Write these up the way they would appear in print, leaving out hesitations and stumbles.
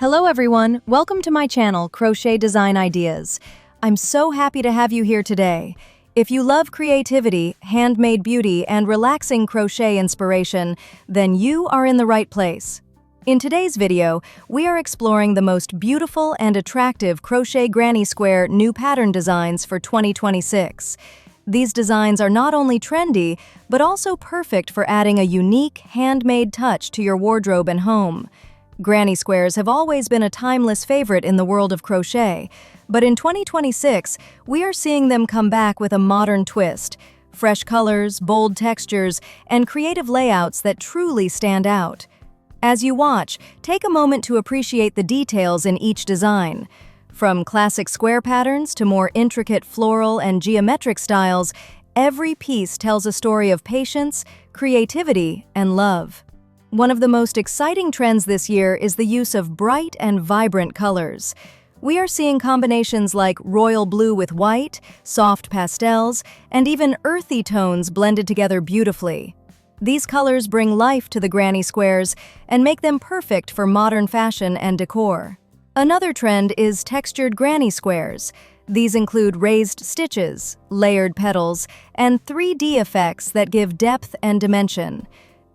Hello everyone, welcome to my channel, Crochet Design Ideas. I'm so happy to have you here today. If you love creativity, handmade beauty, and relaxing crochet inspiration, then you are in the right place. In today's video, we are exploring the most beautiful and attractive crochet granny square new pattern designs for 2026. These designs are not only trendy, but also perfect for adding a unique, handmade touch to your wardrobe and home. Granny squares have always been a timeless favorite in the world of crochet, but in 2026, we are seeing them come back with a modern twist, fresh colors, bold textures, and creative layouts that truly stand out. As you watch, take a moment to appreciate the details in each design. From classic square patterns to more intricate floral and geometric styles, every piece tells a story of patience, creativity, and love. One of the most exciting trends this year is the use of bright and vibrant colors. We are seeing combinations like royal blue with white, soft pastels, and even earthy tones blended together beautifully. These colors bring life to the granny squares and make them perfect for modern fashion and decor. Another trend is textured granny squares. These include raised stitches, layered petals, and 3D effects that give depth and dimension.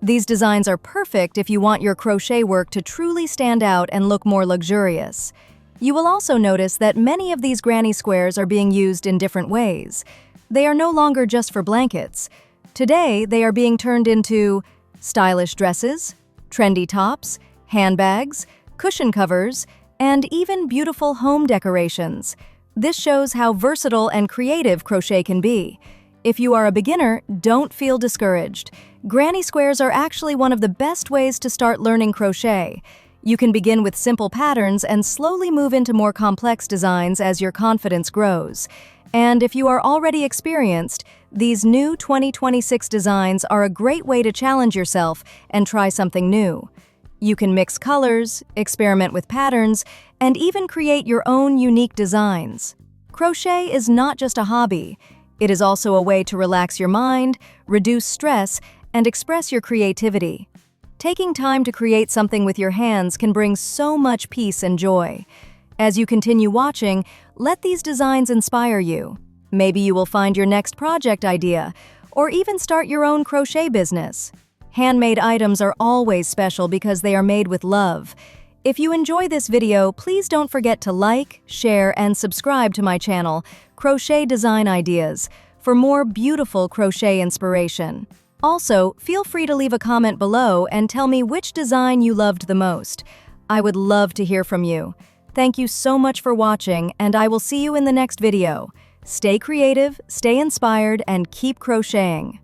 These designs are perfect if you want your crochet work to truly stand out and look more luxurious. You will also notice that many of these granny squares are being used in different ways. They are no longer just for blankets. Today, they are being turned into stylish dresses, trendy tops, handbags, cushion covers, and even beautiful home decorations. This shows how versatile and creative crochet can be. If you are a beginner, don't feel discouraged. Granny squares are actually one of the best ways to start learning crochet. You can begin with simple patterns and slowly move into more complex designs as your confidence grows. And if you are already experienced, these new 2026 designs are a great way to challenge yourself and try something new. You can mix colors, experiment with patterns, and even create your own unique designs. Crochet is not just a hobby. It is also a way to relax your mind, reduce stress, and express your creativity. Taking time to create something with your hands can bring so much peace and joy. As you continue watching, let these designs inspire you. Maybe you will find your next project idea, or even start your own crochet business. Handmade items are always special because they are made with love. If you enjoy this video, please don't forget to like, share, and subscribe to my channel, Crochet Design Ideas, for more beautiful crochet inspiration. Also, feel free to leave a comment below and tell me which design you loved the most. I would love to hear from you. Thank you so much for watching, and I will see you in the next video. Stay creative, stay inspired, and keep crocheting.